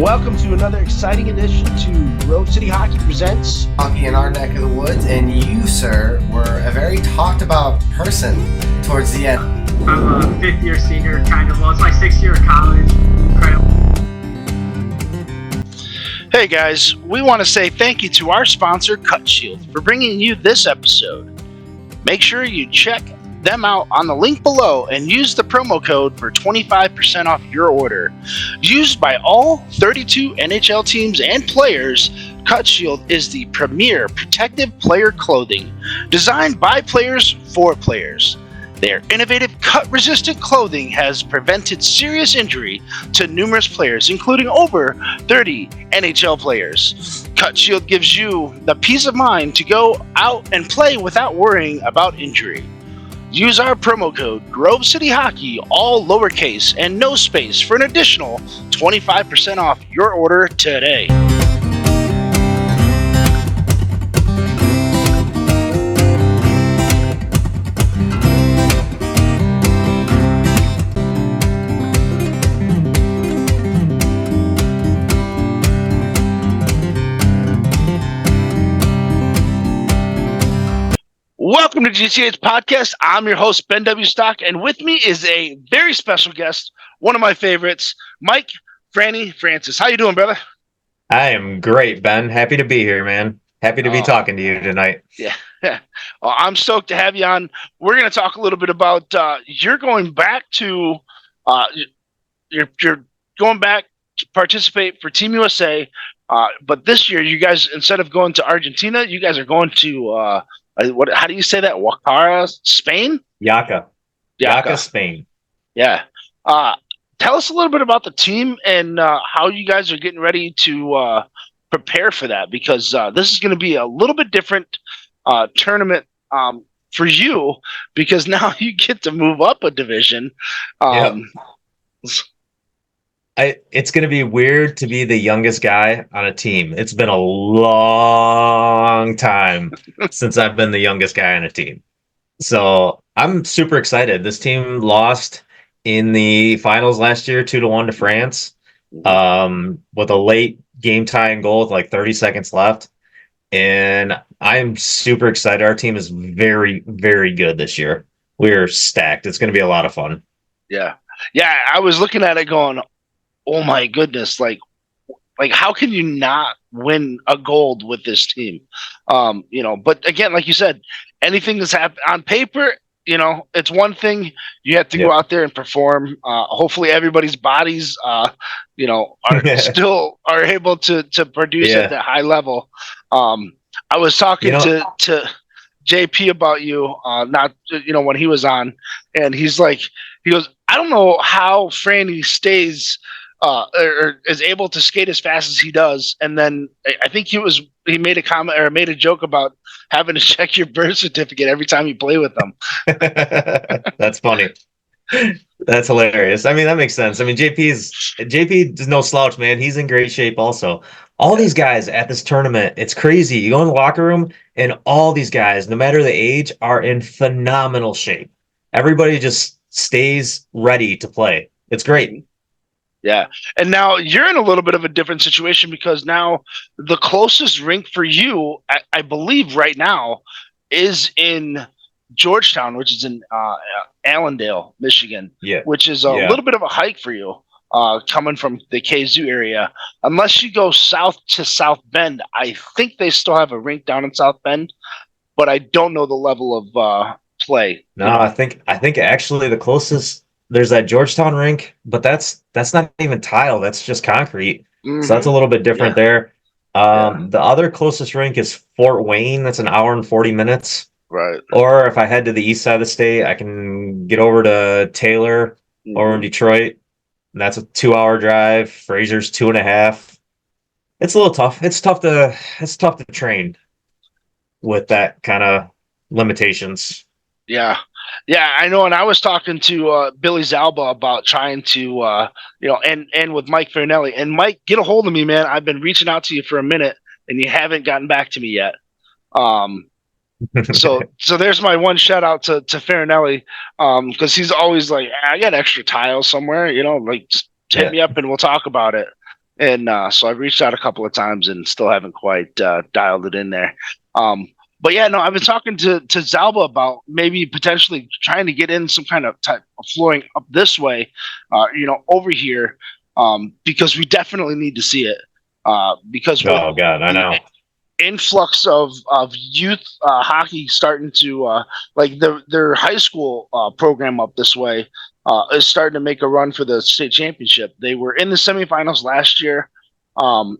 Welcome to another exciting edition to Grove City Hockey Presents Hockey in our neck of the woods, and you, sir, were a very talked about person towards the end. I'm a fifth-year senior, kind of. Well, it's my sixth year of college. Incredible. Hey guys, we want to say thank you to our sponsor, Cut Shield, for bringing you this episode. Make sure you check them out on the link below and use the promo code for 25% off your order. Used by all 32 NHL teams and players, Cut Shield is the premier protective player clothing designed by players for players. Their innovative cut-resistant clothing has prevented serious injury to numerous players, including over 30 NHL players. Cut Shield gives you the peace of mind to go out and play without worrying about injury. Use our promo code Grove City Hockey, all lowercase and no space, for an additional 25% off your order today. Welcome to GCH Podcast. I'm your host, Ben W. Stock, and with me is a very special guest, one of my favorites, Mike Franny Francis. How you doing, brother? I am great, Ben. Happy to be here, man. Happy to be talking to you tonight. Yeah. Well, I'm stoked to have you on. We're going to talk a little bit about you're going back to you're going back to participate for Team USA, but this year you guys, instead of going to Argentina, you guys are going to how do you say that? Wakara, Spain? Jaca, Spain. Yeah. Tell us a little bit about the team and how you guys are getting ready to prepare for that, because this is going to be a little bit different tournament for you, because now you get to move up a division. It's going to be weird to be the youngest guy on a team. It's been a long time since I've been the youngest guy on a team. So I'm super excited. This team lost in the finals last year, 2-1 to France, with a late game tying goal with like 30 seconds left. And I'm super excited. Our team is very, very good this year. We're stacked. It's going to be a lot of fun. Yeah. Yeah. I was looking at it going, oh my goodness, like how can you not win a gold with this team? But again, like you said, anything that's happened on paper, it's one thing. You have to go out there and perform. Hopefully everybody's bodies, still are able to produce at that high level. I was talking to JP about you, when he was on, and he goes, I don't know how Franny stays or is able to skate as fast as he does. And then I think he made a comment or made a joke about having to check your birth certificate every time you play with them. That's funny. That's hilarious. I mean, that makes sense. I mean, JP is no slouch, man. He's in great shape also. All these guys at this tournament, it's crazy. You go in the locker room and all these guys, no matter the age, are in phenomenal shape. Everybody just stays ready to play. It's great. Yeah. And now you're in a little bit of a different situation, because now the closest rink for you, I believe right now, is in Georgetown, which is in Allendale, Michigan, which is a little bit of a hike for you coming from the KZoo area. Unless you go south to South Bend, I think they still have a rink down in South Bend, but I don't know the level of play. No, I think actually the closest, there's that Georgetown rink, but that's not even tile. That's just concrete. Mm-hmm. So that's a little bit different there. The other closest rink is Fort Wayne. That's an hour and 40 minutes. Right. Or if I head to the east side of the state, I can get over to Taylor or in Detroit. And that's a 2-hour drive. Fraser's 2.5. It's a little tough. It's tough to train with that kind of limitations. Yeah. Yeah, I know. And I was talking to Billy Zalba about trying to, and with Mike Farinelli. And Mike, get a hold of me, man. I've been reaching out to you for a minute, and you haven't gotten back to me yet. So there's my one shout out to Farinelli, because he's always like, I got extra tiles somewhere, just hit me up and we'll talk about it. And so I've reached out a couple of times and still haven't quite dialed it in there. But yeah, no, I've been talking to Zalba about maybe potentially trying to get in some kind of type of flooring up this way, over here, because we definitely need to see it. Because with Oh God, I the know. influx of youth hockey starting to like their high school program up this way is starting to make a run for the state championship. They were in the semifinals last year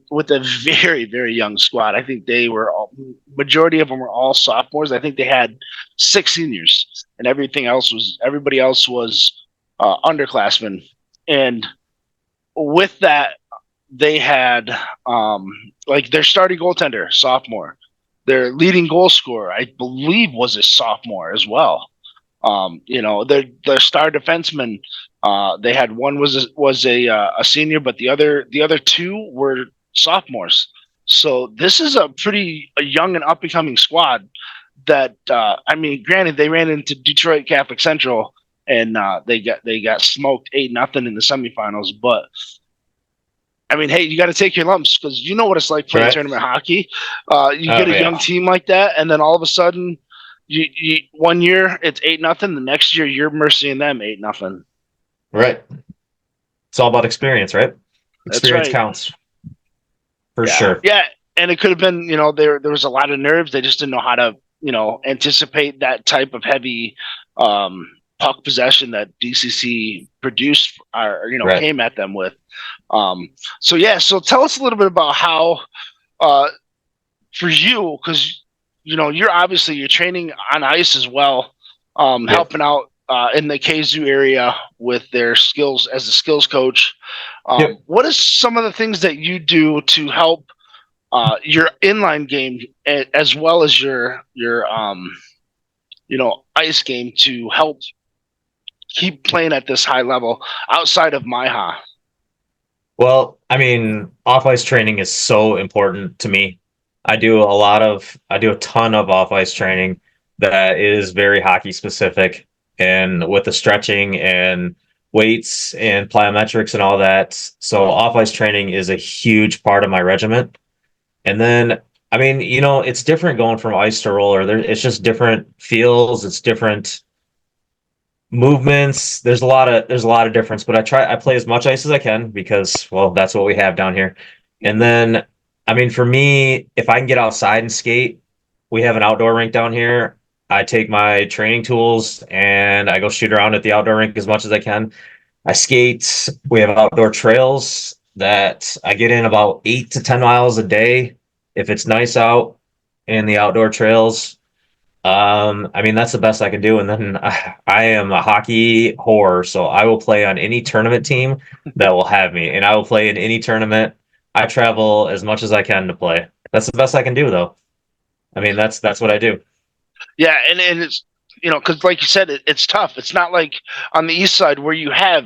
with a very very young squad. I think they were majority of them were all sophomores. I think they had 6 seniors, and everybody else was underclassmen. And with that, they had like their starting goaltender, sophomore. Their leading goal scorer, I believe, was a sophomore as well. Their star defenseman, they had one was a senior, but the other two were sophomores. So this is a young and up and coming squad. That I mean, granted, they ran into Detroit Catholic Central and they got smoked 8-0 in the semifinals, but I mean, hey, you got to take your lumps because you know what it's like playing Right? tournament hockey. You Oh get a young yeah. team like that, and then all of a sudden, you 1 year it's 8-0. The next year you're mercying them 8-0. Right. It's all about experience, right? That's Experience right. counts for Yeah, sure. yeah. And it could have been, there was a lot of nerves. They just didn't know how to, anticipate that type of heavy puck possession that DCC produced or Right. came at them with. Um, so yeah, so tell us a little bit about how uh, for you, because you're training on ice as well, Yep. helping out in the Kazoo area with their skills as a skills coach. Yep. What is some of the things that you do to help your inline game as well as your ice game to help keep playing at this high level outside of MyHa? Well, I mean, off ice training is so important to me. I do a ton of off ice training that is very hockey specific and with the stretching and weights and plyometrics and all that. So off ice training is a huge part of my regiment. And then, I mean, it's different going from ice to roller. It's just different feels. It's different movements. There's a lot of difference, but I play as much ice as I can because, well, that's what we have down here. And then, I mean, for me, if I can get outside and skate, we have an outdoor rink down here. I take my training tools and I go shoot around at the outdoor rink as much as I can. I skate. We have outdoor trails that I get in about 8 to 10 miles a day if it's nice out in the outdoor trails. I mean, that's the best I can do. And then I am a hockey whore, so I will play on any tournament team that will have me, and I will play in any tournament. I travel as much as I can to play. That's the best I can do, though. I mean, that's what I do. Yeah, and it's because like you said, it's tough. It's not like on the east side where you have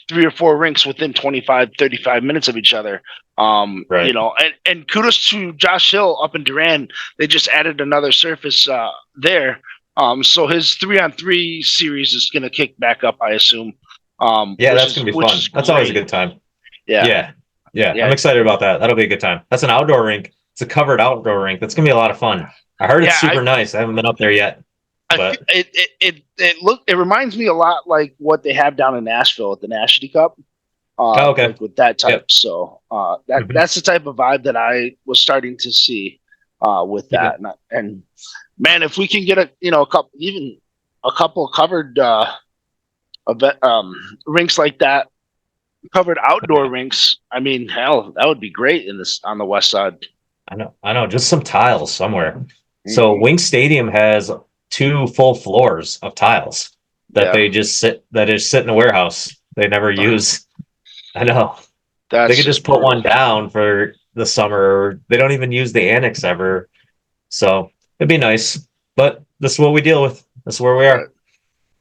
3 or 4 rinks within 25, 35 minutes of each other. Right. And kudos to Josh Hill up in Duran. They just added another surface there. So his 3-on-3 series is going to kick back up, I assume. Yeah, Which that's is gonna be which fun. is That's always a great. good time. Yeah, Yeah, yeah. I'm yeah, excited about that. That'll be a good time. That's an outdoor rink. It's a covered outdoor rink. That's gonna be a lot of fun. I heard it's yeah. super nice. I haven't been up there yet, but It reminds me a lot like what they have down in Nashville at the National Cup. oh, okay. Like with that type. Yep. So that Mhm. that's the type of vibe that I was starting to see with Yeah. that. And man, if we can get a couple covered event, rinks like that, covered outdoor Yeah. rinks, I mean, hell, that would be great in this on the west side. I know, just some tiles somewhere. So Hmm. Wing Stadium has 2 full floors of tiles Yeah, that is sit in a warehouse. They never use. I know. They that's could just just put one brutal. down for the summer. They don't even use the annex ever. So it'd be nice. But this is what we deal with. This is where we Right. are.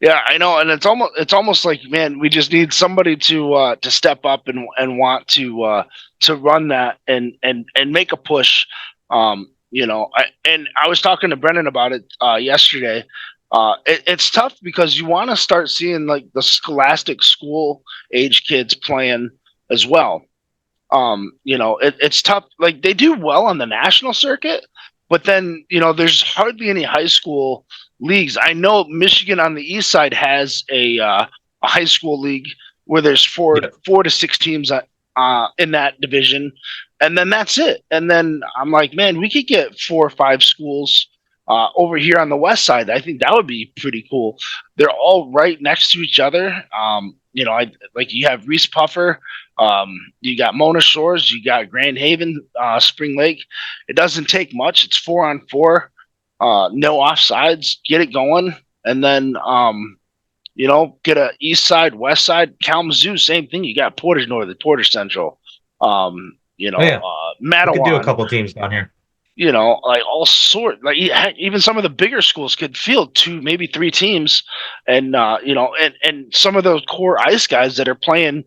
Yeah, I know, and it's almost like, man, we just need somebody to step up and want to run that and make a push. I was talking to Brennan about it yesterday. It's tough because you want to start seeing like the scholastic school age kids playing as well. It's tough. Like they do well on the national circuit, but then there's hardly any high school leagues. I know Michigan on the east side has a high school league where there's Yeah. 4 to 6 teams in that division, and then that's it. And then I'm like, man, we could get 4 or 5 schools over here on the west side. I think that would be pretty cool. They're all right next to each other. I like you have Reese Puffer, you got Mona Shores, you got Grand Haven, Spring Lake. It doesn't take much. It's 4-on-4, no offsides. Get it going, and then get a east side, west side. Kalamazoo, same thing. You got Portage North, Portage Central. Matawan. We could do a couple teams down here. Like all sort, like even some of the bigger schools could field 2, maybe 3 teams, and and some of those core ice guys that are playing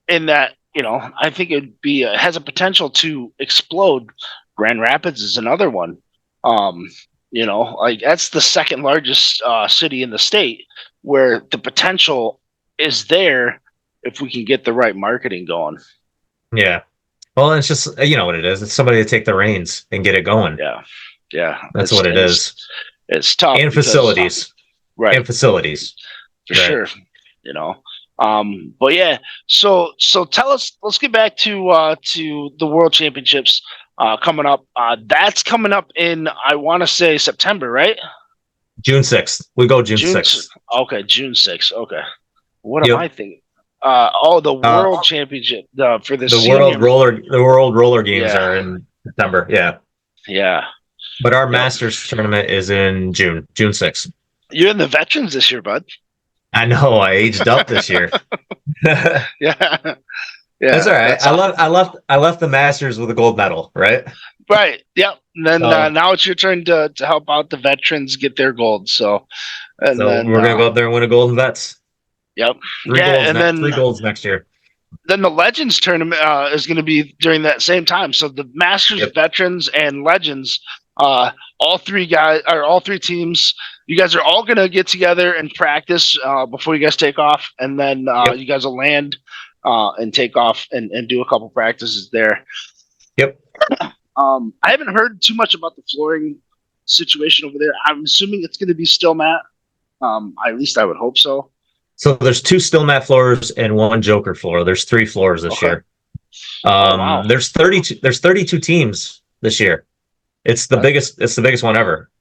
in that, I think it has a potential to explode. Grand Rapids is another one. Like that's the second largest city in the state, where the potential is there if we can get the right marketing going. Yeah. Well, it's just what it is. It's somebody to take the reins and get it going. Yeah. That's what it is. It's tough. And facilities, right? And facilities, for sure. But yeah. So tell us. Let's get back to the World Championships coming up. That's coming up in, I want to say, September, right? June 6th. We go June 6th. Okay, June 6th. Okay. What am I thinking? The World Championship for the World Roller Games are in September. Yeah. But our Masters tournament is in June 6th. You're in the veterans this year, bud. I know. I aged up this year. Yeah. That's all right. I left the Masters with a gold medal, right? Right. Yep. And then now it's your turn to help out the veterans get their gold. So then we're gonna go up there and win a gold in vets. Yep. 3 golds next year. Then the Legends tournament is going to be during that same time. So the Masters, Veterans, and Legends, all 3 teams, you guys are all going to get together and practice before you guys take off, and then you guys will land and take off and do a couple practices there. Yep. I haven't heard too much about the flooring situation over there. I'm assuming it's going to be still mat. At least I would hope so. So there's 2 steel mat floors and 1 joker floor. There's 3 floors this year. Wow. There's 32 teams this year. It's the biggest one ever.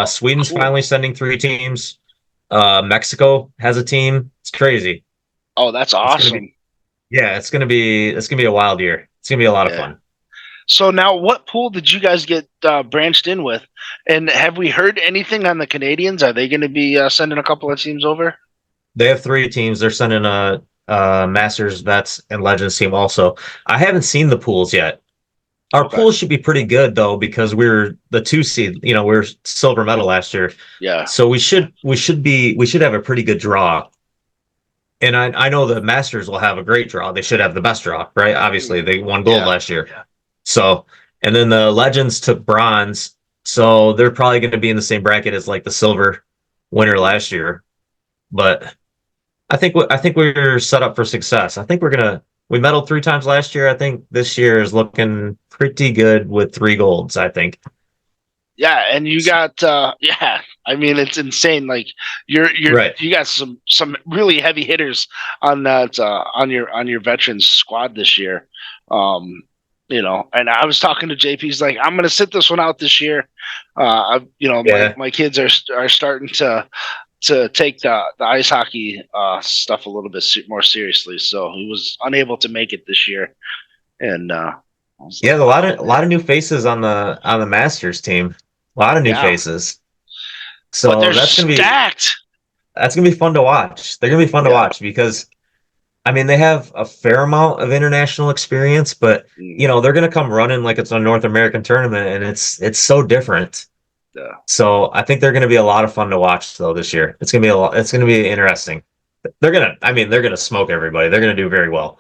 Sweden's finally sending 3 teams. Mexico has a team. It's crazy. Oh, that's awesome. It's gonna be a wild year. It's gonna be a lot of fun. So now, what pool did you guys get branched in with? And have we heard anything on the Canadians? Are they going to be sending a couple of teams over? They have 3 teams. They're sending a Masters, Vets, and Legends team also. I haven't seen the pools yet. Our pool should be pretty good though, because we're the 2 seed. We're silver medal last year. Yeah. So we should have a pretty good draw. And I know the Masters will have a great draw. They should have the best draw, right? Obviously, they won gold last year. Yeah. So, and then the Legends took bronze. So they're probably going to be in the same bracket as like the silver winner last year. But I think we're set up for success. I think we medaled 3 times last year. I think this year is looking pretty good with 3 golds, I think. Yeah, and you got I mean, it's insane. Like you're right. You got some really heavy hitters on that on your veterans squad this year. And I was talking to JP. He's like, I'm gonna sit this one out this year. My kids are starting to take the ice hockey stuff a little bit more seriously. So he was unable to make it this year, and a lot of new faces on the Masters team. A lot of new faces. So that's gonna be stacked. That's gonna be fun to watch. They're gonna be fun to watch because, I mean, they have a fair amount of international experience, but they're gonna come running like it's a North American tournament, and it's so different. Yeah. So I think they're gonna be a lot of fun to watch though this year. It's gonna be interesting. They're gonna smoke everybody. They're gonna do very well.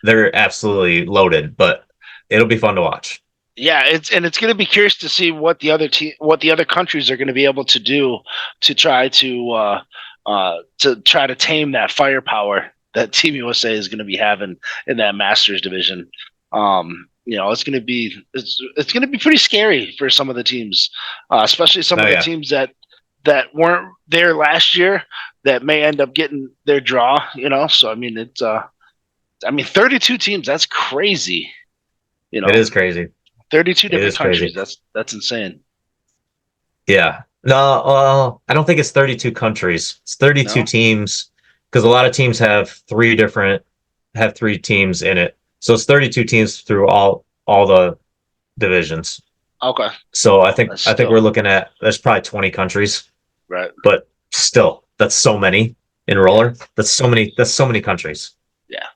They're absolutely loaded, but it'll be fun to watch. Yeah, it's going to be curious to see what the other countries are going to be able to do to try to tame that firepower that Team USA is going to be having in that Masters division. It's going to be pretty scary for some of the teams, especially some of the teams that weren't there last year that may end up getting their draw. So I mean, 32 teams. That's crazy. It is crazy. 32 different countries. Crazy. That's insane. Yeah. No, well, I don't think it's 32 countries. It's 32 teams because a lot of teams have three teams in it. So it's 32 teams through all the divisions. Okay. So I think we're looking at there's probably 20 countries. Right. But still, that's so many in roller. That's so many countries. Yeah.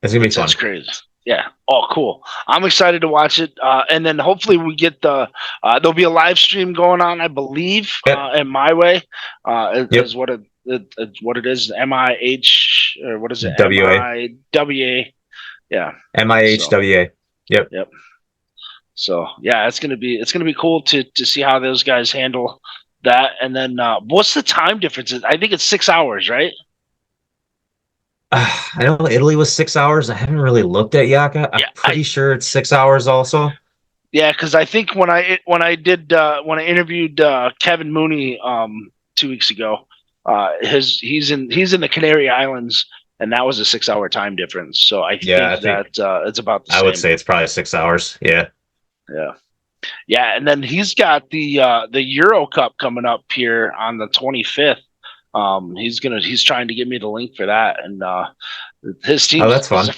It's gonna be fun. That's crazy. Yeah. Oh, cool. I'm excited to watch it. And then hopefully we get there'll be a live stream going on, I believe, in my way. Is what it is. MIH or what is it? WA. MIWA. Yeah. MIHWA. Yep. Yep. So yeah, it's gonna be cool to see how those guys handle that. And then what's the time difference? I think it's 6 hours, right? I know Italy was 6 hours. I haven't really looked at Yaka. I'm pretty sure it's 6 hours also. Yeah, because I think when I interviewed Kevin Mooney 2 weeks ago, he's in the Canary Islands, and that was a 6 hour time difference. So I think it's about the same. I would say it's probably 6 hours. Yeah. Yeah, and then he's got the Euro Cup coming up here on the 25th. He's trying to give me the link for that, and his team. Oh, that's fun.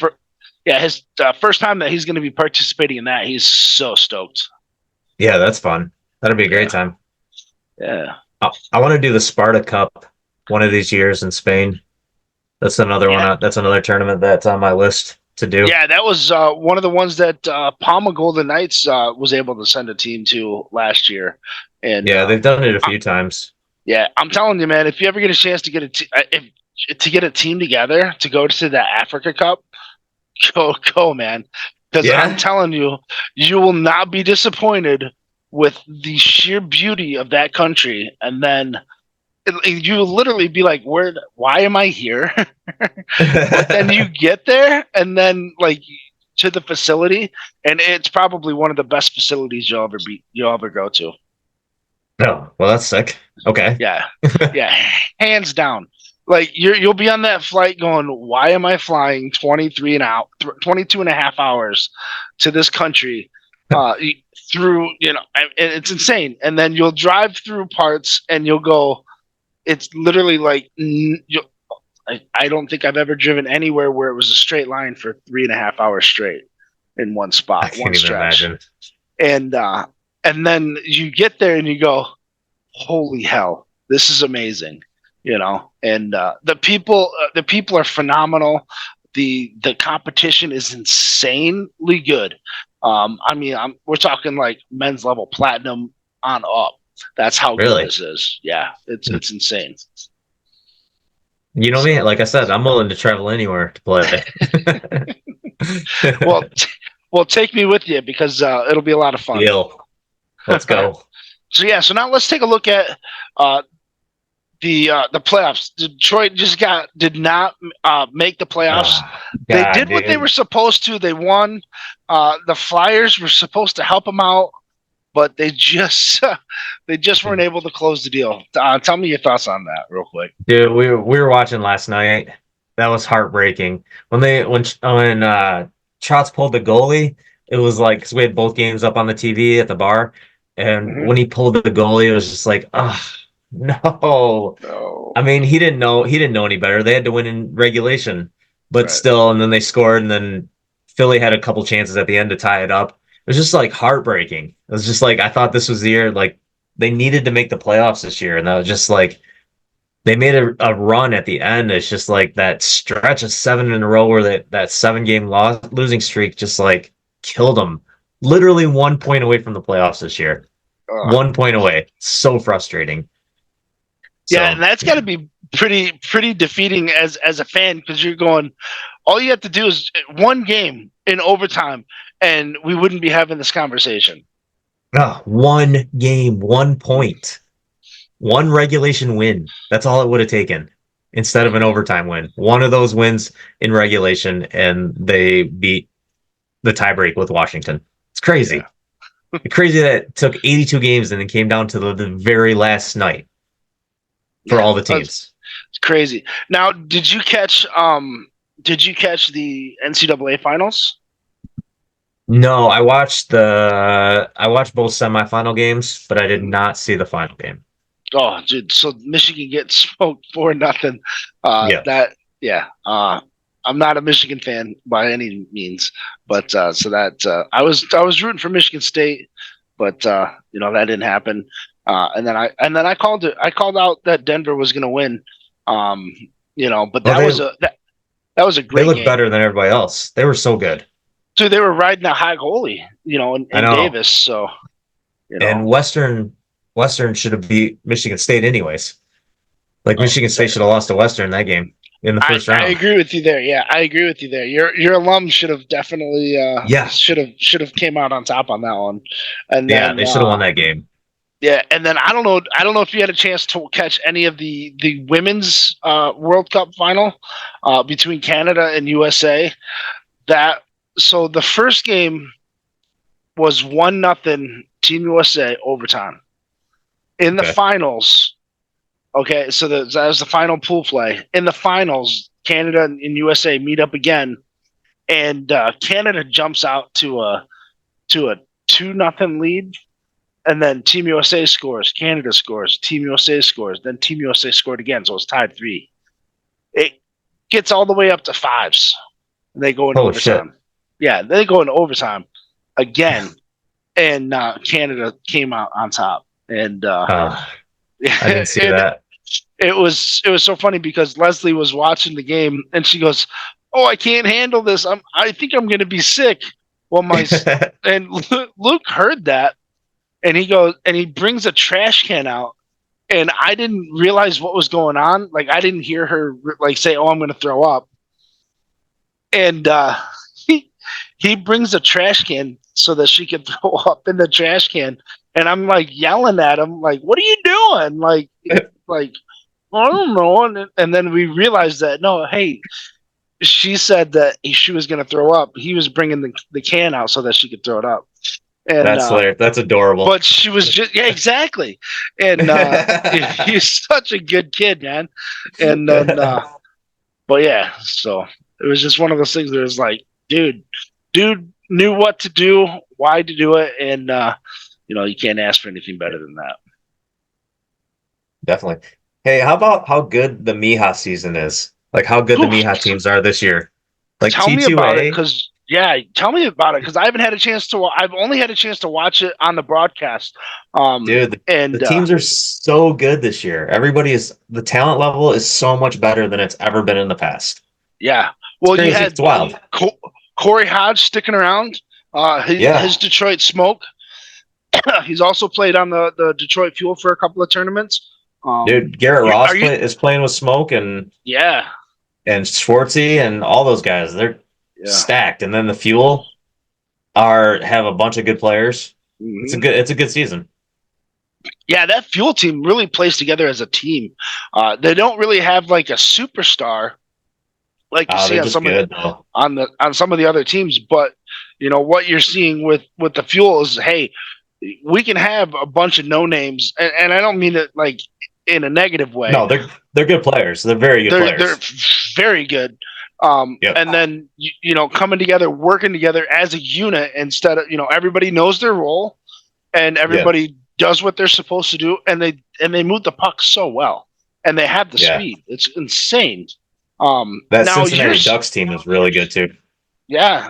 His first time that he's going to be participating in that. He's so stoked. Yeah, that's fun. That'll be a great time. Yeah, I want to do the Sparta Cup one of these years in Spain. That's another one. That's another tournament that's on my list to do. Yeah, that was one of the ones that Palma Golden Knights was able to send a team to last year, and they've done it a few times. Yeah, I'm telling you, man. If you ever get a chance to get a team together to go to the Africa Cup, go, man. Because I'm telling you, you will not be disappointed with the sheer beauty of that country. And then you will literally be like, why am I here? But then you get there, and then to the facility, and it's probably one of the best facilities you'll ever go to. Oh, well, that's sick. Okay. Yeah, hands down. You'll be on that flight going, why am I flying 22 and a half hours to this country through, and it's insane. And then you'll drive through parts and you'll go, it's literally I don't think I've ever driven anywhere where it was a straight line for 3.5 hours straight in one spot. I can't even imagine. And then you get there and you go, holy hell, this is amazing, and the people are phenomenal. The competition is insanely good. We're talking like men's level platinum on up. That's how good this is. Yeah, it's insane. You know me, like I said, I'm willing to travel anywhere to play. Well, take me with you because it'll be a lot of fun. Deal. Let's go. So now let's take a look at the playoffs. Detroit did not make the playoffs. They did what they were supposed to. They won. The Flyers were supposed to help them out, but they just weren't able to close the deal. Tell me your thoughts on that real quick. Dude, we were watching last night. That was heartbreaking. When Trotz pulled the goalie, it was like, because we had both games up on the TV at the bar, and when he pulled the goalie, it was just like, no. I mean, he didn't know any better. They had to win in regulation, but still, and then they scored, and then Philly had a couple chances at the end to tie it up. It was just like heartbreaking. It was just like, I thought this was the year, like they needed to make the playoffs this year, and that was just like, they made a run at the end. It's just like that stretch of 7 in a row where that 7-game losing streak just like killed them. Literally 1 point away from the playoffs this year. 1 point away. So frustrating. Yeah, and that's got to be pretty defeating as a fan, because you're going, all you have to do is one game in overtime, and we wouldn't be having this conversation. One game, 1 point. One regulation win. That's all it would have taken. instead of an overtime win. One of those wins in regulation, and they beat the tiebreak with Washington. It's crazy. Yeah. It's crazy that it took 82 games and it came down to the very last night for all the teams. It's crazy. Now, did you catch the NCAA finals? No, I watched both semifinal games, but I did not see the final game. Oh, dude! So Michigan gets smoked 4-0. I'm not a Michigan fan by any means, but I was rooting for Michigan State, but that didn't happen. And then I called out that Denver was going to win. But that was a great. They looked game. better than everybody else. They were so good. So they were riding a high goalie, in Davis. So, and Western should have beat Michigan State anyways. Michigan State should have lost to Western that game in the first round. I agree with you there. Yeah, I agree with you there. Your alum should have definitely should have came out on top on that one. And then, they should have won that game. Yeah, and then I don't know if you had a chance to catch any of the women's World Cup final between Canada and USA. So the first game was 1-0 Team USA overtime. In the finals, so that was the final pool play. In the finals, Canada and USA meet up again, and Canada jumps out to a 2-0 lead, and then Team USA scores, Canada scores, Team USA scores, then Team USA scored again, so it's tied 3. It gets all the way up to 5s, and they go into overtime. Shit. Yeah, they go into overtime again, and Canada came out on top. And I didn't see that. It was so funny because Leslie was watching the game, and she goes, "Oh, I can't handle this. I think I'm going to be sick." Well, and Luke heard that, and he goes and he brings a trash can out, and I didn't realize what was going on. I didn't hear her say, "Oh, I'm going to throw up," and he brings a trash can so that she can throw up in the trash can. And I'm yelling at him, what are you doing? I don't know. And then we realized that, no, hey, she said that she was going to throw up. He was bringing the can out so that she could throw it up. And that's hilarious. That's adorable. But she was just, yeah, exactly. And he's such a good kid, man. And then, but yeah, so it was just one of those things that was dude knew what to do, why to do it, and you can't ask for anything better than that. Definitely. Hey, how about how good the Miha season is? How good the Miha teams are this year? Tell T2A, me about it, tell me about it, because I haven't had a chance to. I've only had a chance to watch it on the broadcast. Dude, the teams are so good this year. The talent level is so much better than it's ever been in the past. Yeah. Well, you had it's wild. Corey Hodge sticking around. His Detroit Smoke. He's also played on the Detroit Fuel for a couple of tournaments. Dude, Garrett Ross is playing with Smoke and Schwartzy and all those guys. They're stacked. And then the Fuel have a bunch of good players. Mm-hmm. It's a good season. Yeah, that Fuel team really plays together as a team. They don't really have a superstar like you see on some of the other teams, but what you're seeing with the Fuel is, hey, we can have a bunch of no names, and I don't mean it in a negative way. No, they're good players. They're very good players. They're very good. And then coming together, working together as a unit instead of everybody knows their role, and everybody does what they're supposed to do, and they move the puck so well, and they have the speed. It's insane. That Cincinnati Ducks team is really good too. Yeah,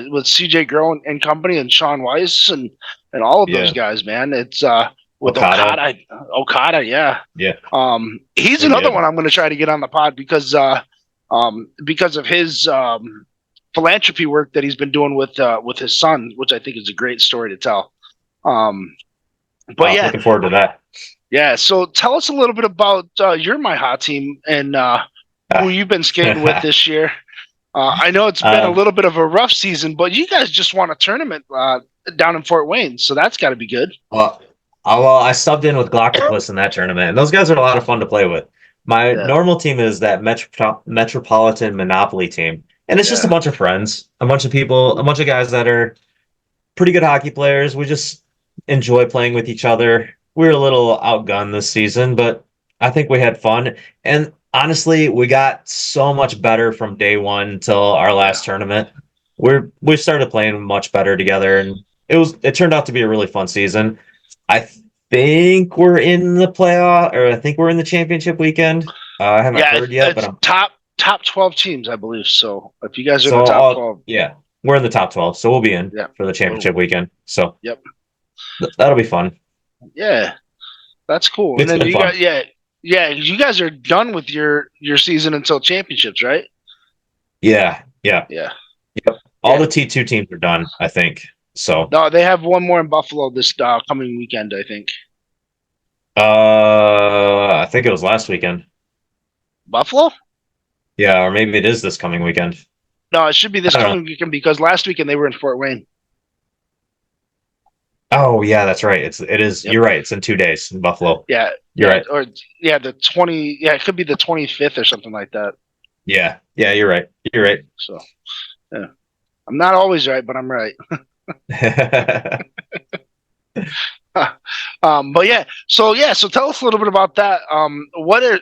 with CJ Groh and company, and Sean Weiss and all of those guys, man. It's with Okada, yeah. He's another one I'm going to try to get on the pod because of his philanthropy work that he's been doing with his son, which I think is a great story to tell. Looking forward to that. Yeah, so tell us a little bit about your My Hot team and who you've been skating with this year. I know it's been a little bit of a rough season, but you guys just won a tournament down in Fort Wayne, so that's got to be good. Well, I subbed in with Glocktopus in that tournament, and those guys are a lot of fun to play with. My Yeah. normal team is that Metropolitan Monopoly team. And it's just a bunch of friends, a bunch of people, a bunch of guys that are pretty good hockey players. We just enjoy playing with each other. We were a little outgunned this season, but I think we had fun. And honestly, we got so much better from day one till our last tournament. We started playing much better together, and it turned out to be a really fun season. I think we're in the playoff, or I think we're in the championship weekend. I haven't heard yet, but it's I'm top 12 teams, I believe. So if you guys are in so the top 12, yeah, we're in the top 12, so we'll be in for the championship weekend. So yep, that'll be fun. yeah, that's cool. It's And then been you fun. got you guys are done with your season until championships, right? Yeah. Yeah. All the T2 teams are done, I think. So No, they have one more in Buffalo this coming weekend, I think. I think it was last weekend. Buffalo? Yeah, or maybe it is this coming weekend. No, it should be this I don't coming weekend because last weekend they were in Fort Wayne. Oh yeah, that's right. It is. Yep. You're right. It's in 2 days in Buffalo. Yeah, You're right. Or the 20. Yeah, it could be the 25th or something like that. Yeah, you're right. You're right. So, yeah, I'm not always right, but I'm right. But yeah, so tell us a little bit about that. What are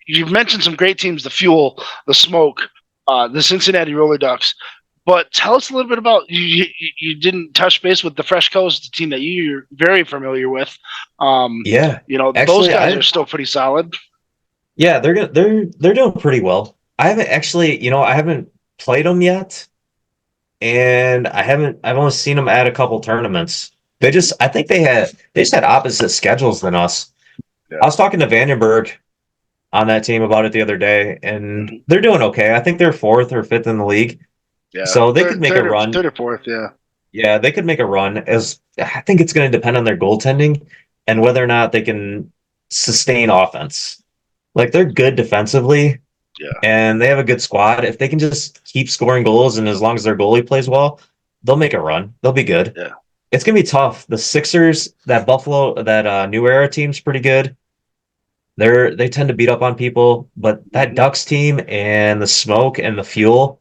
you've mentioned some great teams: the Fuel, the Smoke, the Cincinnati Roller Ducks. But tell us a little bit about you didn't touch base with the Fresh Coast, the team that you're very familiar with. Yeah, those actually, guys are still pretty solid. Yeah, they're doing pretty well. I haven't played them yet, and I've only seen them at a couple tournaments. I think they just had opposite schedules than us. Yeah. I was talking to Vandenberg on that team about it the other day, and they're doing okay. I think they're 4th or 5th in the league. Yeah. So they could make a run. 3rd or 4th, yeah. Yeah, they could make a run. I think it's going to depend on their goaltending and whether or not they can sustain offense. Like they're good defensively, and they have a good squad. If they can just keep scoring goals, and as long as their goalie plays well, they'll make a run. They'll be good. Yeah. It's gonna be tough. The Sixers, that New Era team's pretty good. They tend to beat up on people, but that Ducks team and the Smoke and the Fuel,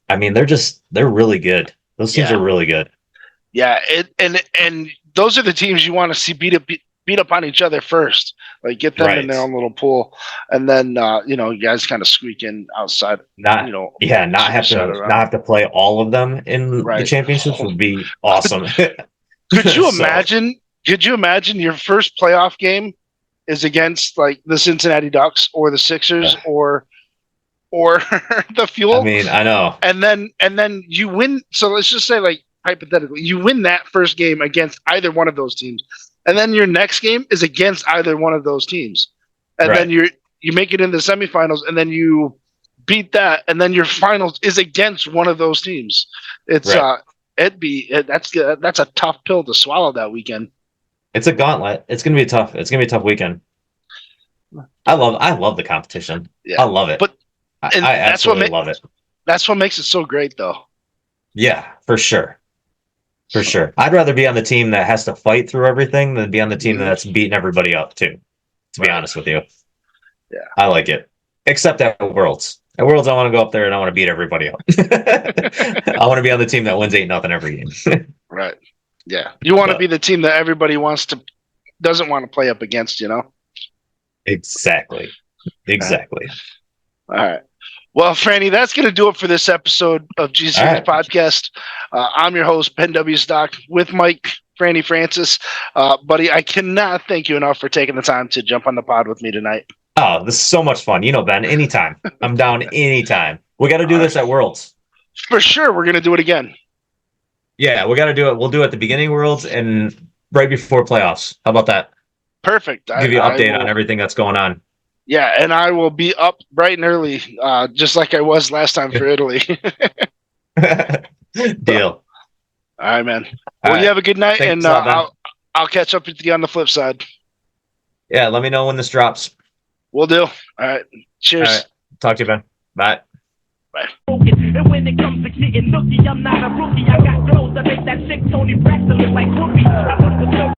I mean, they're really good. Those teams are really good. Yeah, and those are the teams you want to see beat up on each other first. Like get them in their own little pool, and then you guys kind of squeak in outside. Not have to play all of them in the championships would be awesome. Could you imagine? Could you imagine your first playoff game is against like the Cincinnati Ducks or the Sixers or the Fuel? I mean, I know. And then you win. So let's just say, like hypothetically, you win that first game against either one of those teams. And then your next game is against either one of those teams. And then you make it in the semifinals, and then you beat that, and then your finals is against one of those teams. It's that's a tough pill to swallow that weekend. It's a gauntlet. It's gonna be tough. It's gonna be a tough weekend. I love the competition. Yeah. I love it. But I absolutely love it. That's what makes it so great, though. Yeah, for sure. For sure. I'd rather be on the team that has to fight through everything than be on the team that's beating everybody up, too, to be honest with you. Yeah. I like it. Except at Worlds. At Worlds, I want to go up there and I want to beat everybody up. I want to be on the team that wins 8-0 every game. Right. Yeah. You want to be the team that everybody doesn't want to play up against, Exactly. All right. Well, Franny, that's going to do it for this episode of G Series Podcast. I'm your host, Ben W. Stock, with Mike, Franny Francis. Buddy, I cannot thank you enough for taking the time to jump on the pod with me tonight. Oh, this is so much fun. Ben, anytime. I'm down anytime. We got to do this at Worlds. For sure. We're going to do it again. Yeah, we got to do it. We'll do it at the beginning of Worlds and right before playoffs. How about that? Perfect. Give you an update on everything that's going on. Yeah, and I will be up bright and early, just like I was last time for Italy. Deal. All right, man. Well, you have a good night, and I'll catch up with you on the flip side. Yeah, let me know when this drops. Will do. All right. Cheers. All right. Talk to you, Ben. Bye. Bye. And when it comes to getting nookie, I'm not a rookie. I got clothes that make that chick Tony Braxton look like Whoopi.